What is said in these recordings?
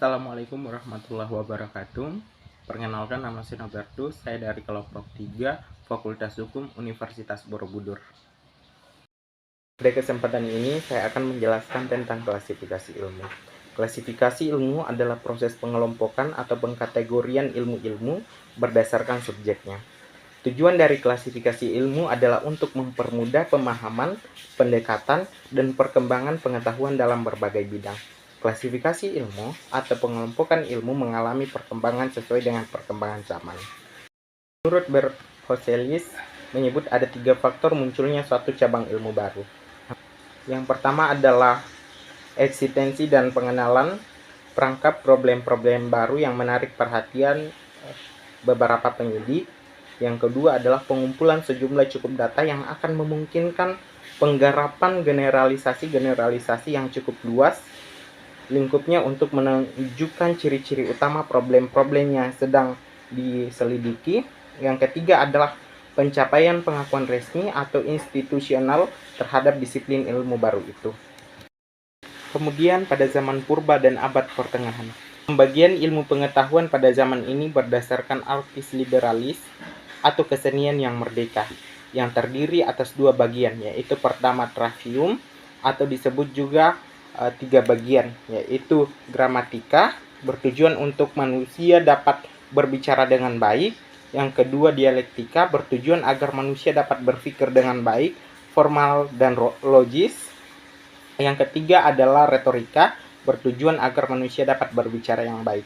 Assalamualaikum warahmatullahi wabarakatuh. Perkenalkan, nama saya Nobertus, saya dari kelompok 3 Fakultas Hukum Universitas Borobudur. Pada kesempatan ini saya akan menjelaskan tentang klasifikasi ilmu. Klasifikasi ilmu adalah proses pengelompokan atau pengkategorian ilmu-ilmu berdasarkan subjeknya. Tujuan dari klasifikasi ilmu adalah untuk mempermudah pemahaman, pendekatan, dan perkembangan pengetahuan dalam berbagai bidang. Klasifikasi ilmu atau pengelompokan ilmu mengalami perkembangan sesuai dengan perkembangan zaman. Menurut Berhozelius menyebut ada 3 faktor munculnya suatu cabang ilmu baru. Yang pertama adalah eksistensi dan pengenalan perangkap problem-problem baru yang menarik perhatian beberapa penyidik. Yang kedua adalah pengumpulan sejumlah cukup data yang akan memungkinkan penggarapan generalisasi yang cukup luas lingkupnya untuk menunjukkan ciri-ciri utama problem-problem yang sedang diselidiki. Yang ketiga adalah pencapaian pengakuan resmi atau institusional terhadap disiplin ilmu baru itu. Kemudian pada zaman purba dan abad pertengahan, pembagian ilmu pengetahuan pada zaman ini berdasarkan artis liberalis atau kesenian yang merdeka, yang terdiri atas 2 bagian, yaitu pertama trivium atau disebut juga 3 bagian, yaitu gramatika, bertujuan untuk manusia dapat berbicara dengan baik. Yang kedua dialektika, bertujuan agar manusia dapat berpikir dengan baik, formal dan logis. Yang ketiga adalah retorika, bertujuan agar manusia dapat berbicara yang baik.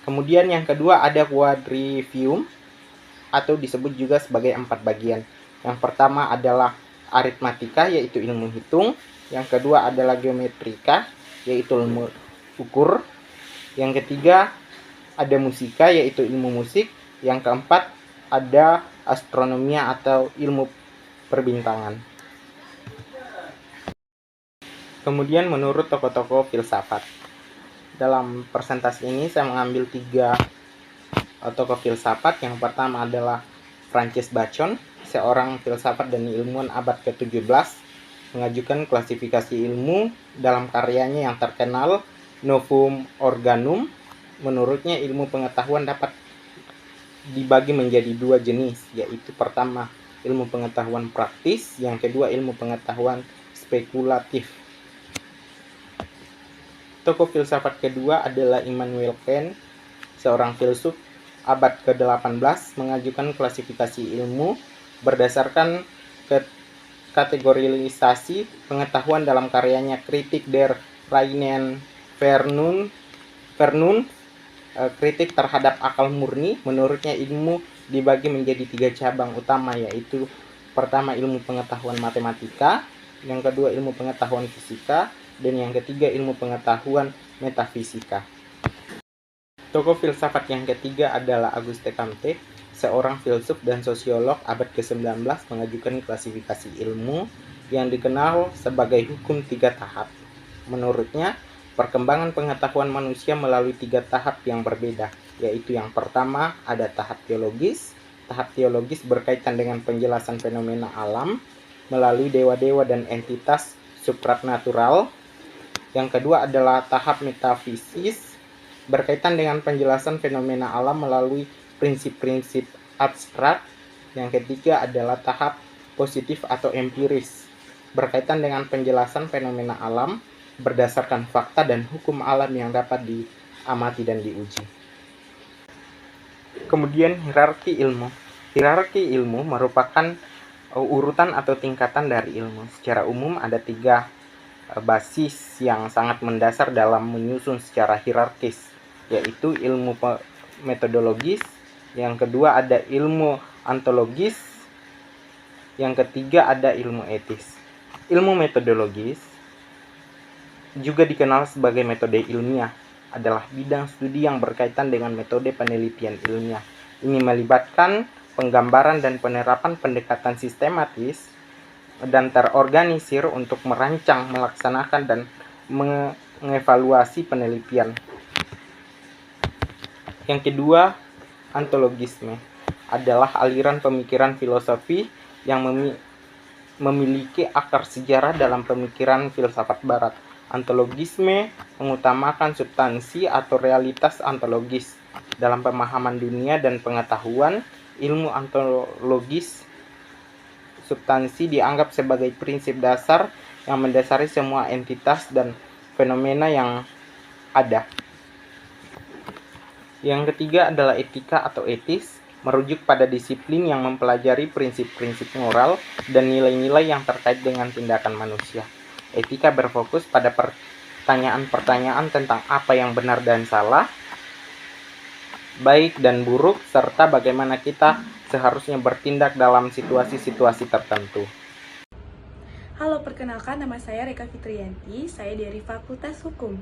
Kemudian yang kedua ada quadrivium atau disebut juga sebagai 4 bagian. Yang pertama adalah aritmatika, yaitu ilmu hitung. Yang kedua adalah geometrika, yaitu ilmu ukur. Yang ketiga ada musika, yaitu ilmu musik. Yang keempat ada astronomia atau ilmu perbintangan. Kemudian menurut tokoh-tokoh filsafat. Dalam presentasi ini saya mengambil 3 tokoh filsafat. Yang pertama adalah Francis Bacon, seorang filsafat dan ilmuwan abad ke-17, mengajukan klasifikasi ilmu dalam karyanya yang terkenal Novum Organum. Menurutnya ilmu pengetahuan dapat dibagi menjadi 2 jenis, yaitu pertama ilmu pengetahuan praktis, yang kedua ilmu pengetahuan spekulatif. Tokoh filsafat kedua adalah Immanuel Kant, seorang filsuf abad ke-18, mengajukan klasifikasi ilmu berdasarkan kategorisasi pengetahuan dalam karyanya Kritik der reinen Vernunft, kritik terhadap akal murni. Menurutnya ilmu dibagi menjadi 3 cabang utama, yaitu pertama ilmu pengetahuan matematika, yang kedua ilmu pengetahuan fisika, dan yang ketiga ilmu pengetahuan metafisika. Tokoh filsafat yang ketiga adalah Auguste Comte, seorang filsuf dan sosiolog abad ke-19, mengajukan klasifikasi ilmu yang dikenal sebagai hukum 3 tahap. Menurutnya, perkembangan pengetahuan manusia melalui 3 tahap yang berbeda, yaitu yang pertama ada tahap teologis. Tahap teologis berkaitan dengan penjelasan fenomena alam melalui dewa-dewa dan entitas supranatural. Yang kedua adalah tahap metafisis, berkaitan dengan penjelasan fenomena alam melalui prinsip-prinsip abstrak. Yang ketiga adalah tahap positif atau empiris, berkaitan dengan penjelasan fenomena alam berdasarkan fakta dan hukum alam yang dapat diamati dan diuji. Kemudian hierarki ilmu. Hierarki ilmu merupakan urutan atau tingkatan dari ilmu. Secara umum ada 3 basis yang sangat mendasar dalam menyusun secara hierarkis, yaitu ilmu metodologis, yang kedua ada ilmu ontologis, yang ketiga ada ilmu etis. Ilmu metodologis juga dikenal sebagai metode ilmiah, adalah bidang studi yang berkaitan dengan metode penelitian ilmiah. Ini melibatkan penggambaran dan penerapan pendekatan sistematis dan terorganisir untuk merancang, melaksanakan, dan mengevaluasi penelitian. Yang kedua, ontologisme adalah aliran pemikiran filosofi yang memiliki akar sejarah dalam pemikiran filsafat barat. Ontologisme mengutamakan substansi atau realitas ontologis. Dalam pemahaman dunia dan pengetahuan, ilmu ontologis, substansi dianggap sebagai prinsip dasar yang mendasari semua entitas dan fenomena yang ada. Yang ketiga adalah etika atau etis, merujuk pada disiplin yang mempelajari prinsip-prinsip moral dan nilai-nilai yang terkait dengan tindakan manusia. Etika berfokus pada pertanyaan-pertanyaan tentang apa yang benar dan salah, baik dan buruk, serta bagaimana kita seharusnya bertindak dalam situasi-situasi tertentu. Halo, perkenalkan, nama saya Reka Fitriyanti, saya dari Fakultas Hukum.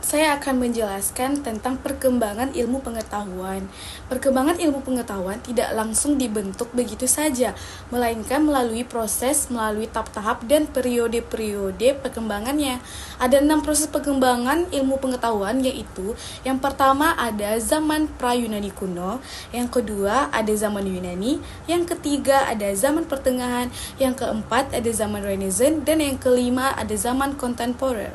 Saya akan menjelaskan tentang perkembangan ilmu pengetahuan. Perkembangan ilmu pengetahuan tidak langsung dibentuk begitu saja, melainkan melalui proses, melalui tahap-tahap dan periode-periode perkembangannya. Ada 6 proses perkembangan ilmu pengetahuan, yaitu yang pertama ada zaman pra-Yunani kuno, yang kedua ada zaman Yunani, yang ketiga ada zaman pertengahan, yang keempat ada zaman Renaissance, dan yang kelima ada zaman kontemporer.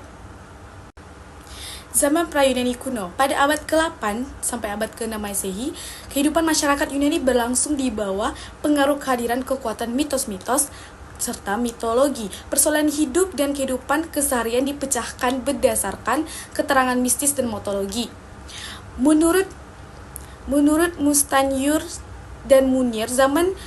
Zaman pra-Yunani kuno, pada abad ke-8 sampai abad ke-6 Masehi, kehidupan masyarakat Yunani berlangsung di bawah pengaruh kehadiran kekuatan mitos-mitos serta mitologi. Persoalan hidup dan kehidupan keseharian dipecahkan berdasarkan keterangan mistis dan mitologi. Menurut Mustanyur dan Munir, zaman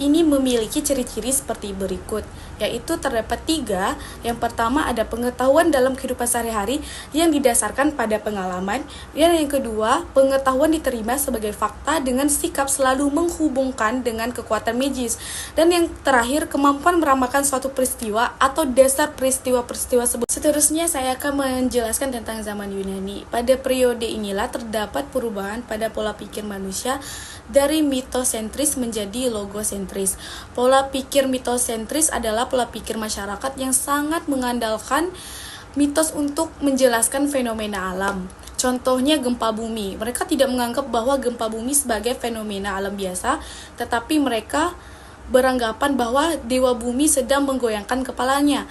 ini memiliki ciri-ciri seperti berikut, yaitu terdapat 3. Yang pertama ada pengetahuan dalam kehidupan sehari-hari yang didasarkan pada pengalaman, dan yang kedua, pengetahuan diterima sebagai fakta dengan sikap selalu menghubungkan dengan kekuatan magis, dan yang terakhir, kemampuan meramalkan suatu peristiwa atau dasar peristiwa-peristiwa sebelumnya. Seterusnya saya akan menjelaskan tentang zaman Yunani. Pada periode inilah terdapat perubahan pada pola pikir manusia dari mitosentris menjadi logosentris. Pola pikir mitosentris adalah pola pikir masyarakat yang sangat mengandalkan mitos untuk menjelaskan fenomena alam. Contohnya gempa bumi. Mereka tidak menganggap bahwa gempa bumi sebagai fenomena alam biasa, tetapi mereka beranggapan bahwa dewa bumi sedang menggoyangkan kepalanya.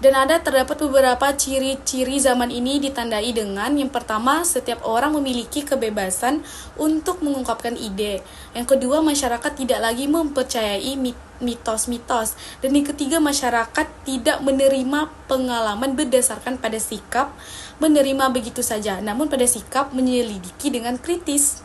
Dan terdapat beberapa ciri-ciri zaman ini ditandai dengan yang pertama, setiap orang memiliki kebebasan untuk mengungkapkan ide. Yang kedua, masyarakat tidak lagi mempercayai mitos-mitos. Dan yang ketiga, masyarakat tidak menerima pengalaman berdasarkan pada sikap menerima begitu saja, namun pada sikap menyelidiki dengan kritis.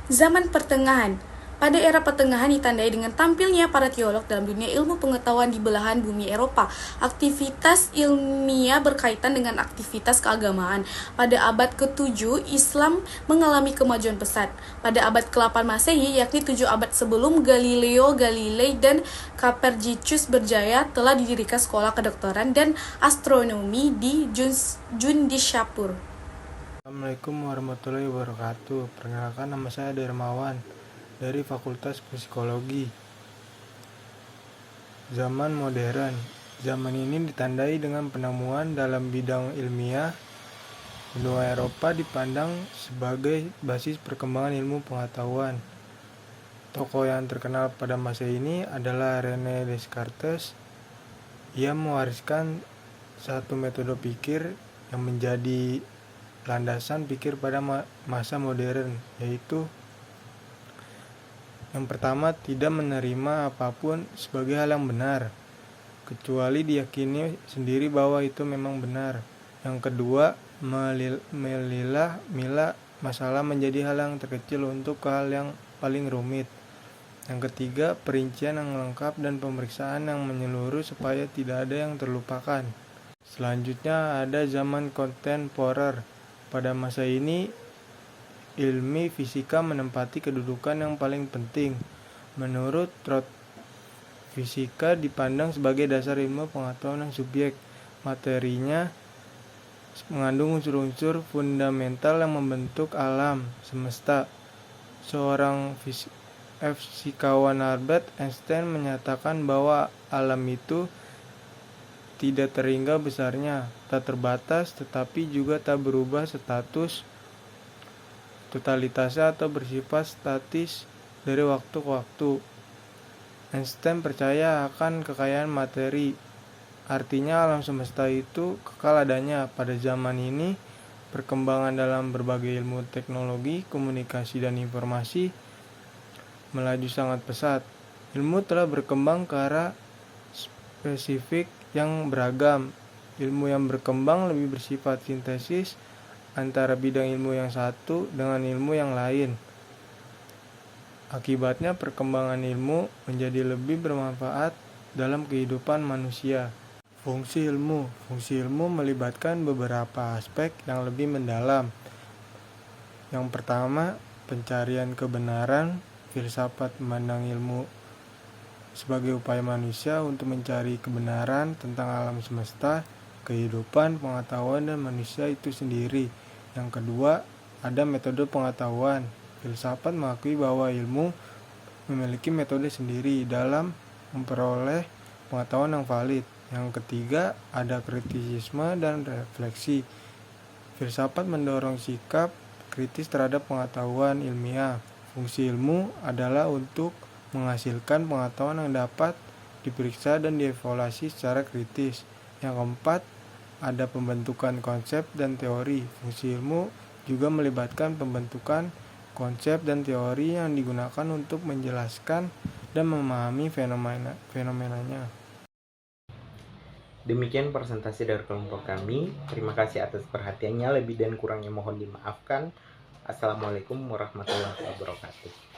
Zaman pertengahan. Pada era pertengahan ditandai dengan tampilnya para teolog dalam dunia ilmu pengetahuan di belahan bumi Eropa. Aktivitas ilmiah berkaitan dengan aktivitas keagamaan. Pada abad ke-7, Islam mengalami kemajuan pesat. Pada abad ke-8 Masehi, yakni 7 abad sebelum Galileo Galilei dan Copernicus berjaya, telah didirikan sekolah kedokteran dan astronomi di Jundishapur. Assalamualaikum warahmatullahi wabarakatuh. Perkenalkan, nama saya Dermawan dari Fakultas Psikologi. Zaman modern. Zaman ini ditandai dengan penemuan dalam bidang ilmiah. Benua Eropa dipandang sebagai basis perkembangan ilmu pengetahuan. Tokoh yang terkenal pada masa ini adalah René Descartes. Ia mewariskan satu metode pikir yang menjadi landasan pikir pada masa modern, yaitu yang pertama, tidak menerima apapun sebagai hal yang benar, kecuali diyakini sendiri bahwa itu memang benar. Yang kedua, memilah masalah menjadi hal yang terkecil untuk hal yang paling rumit. Yang ketiga, perincian yang lengkap dan pemeriksaan yang menyeluruh supaya tidak ada yang terlupakan. Selanjutnya ada zaman kontemporer. Pada masa ini, ilmu fisika menempati kedudukan yang paling penting. Menurut Trot, fisika dipandang sebagai dasar ilmu pengetahuan yang subjek. Materinya mengandung unsur-unsur fundamental yang membentuk alam semesta. Seorang fisikawan Albert Einstein menyatakan bahwa alam itu tidak terhingga besarnya, tak terbatas, tetapi juga tak berubah status totalitasnya atau bersifat statis dari waktu ke waktu. Einstein percaya akan kekayaan materi. Artinya alam semesta itu kekal adanya. Pada zaman ini, perkembangan dalam berbagai ilmu teknologi, komunikasi, dan informasi melaju sangat pesat. Ilmu telah berkembang ke arah spesifik yang beragam. Ilmu yang berkembang lebih bersifat sintesis antara bidang ilmu yang satu dengan ilmu yang lain. Akibatnya perkembangan ilmu menjadi lebih bermanfaat dalam kehidupan manusia. Fungsi ilmu melibatkan beberapa aspek yang lebih mendalam. Yang pertama, pencarian kebenaran. Filsafat memandang ilmu sebagai upaya manusia untuk mencari kebenaran tentang alam semesta, kehidupan, pengetahuan, dan manusia itu sendiri. Yang kedua, ada metode pengetahuan. Filsafat mengakui bahwa ilmu memiliki metode sendiri dalam memperoleh pengetahuan yang valid. Yang ketiga, ada kritisisme dan refleksi. Filsafat mendorong sikap kritis terhadap pengetahuan ilmiah. Fungsi ilmu adalah untuk menghasilkan pengetahuan yang dapat diperiksa dan dievaluasi secara kritis. Yang keempat, ada pembentukan konsep dan teori. Fungsi ilmu juga melibatkan pembentukan konsep dan teori yang digunakan untuk menjelaskan dan memahami fenomenanya. Demikian presentasi dari kelompok kami. Terima kasih atas perhatiannya. Lebih dan kurangnya mohon dimaafkan. Assalamualaikum warahmatullahi wabarakatuh.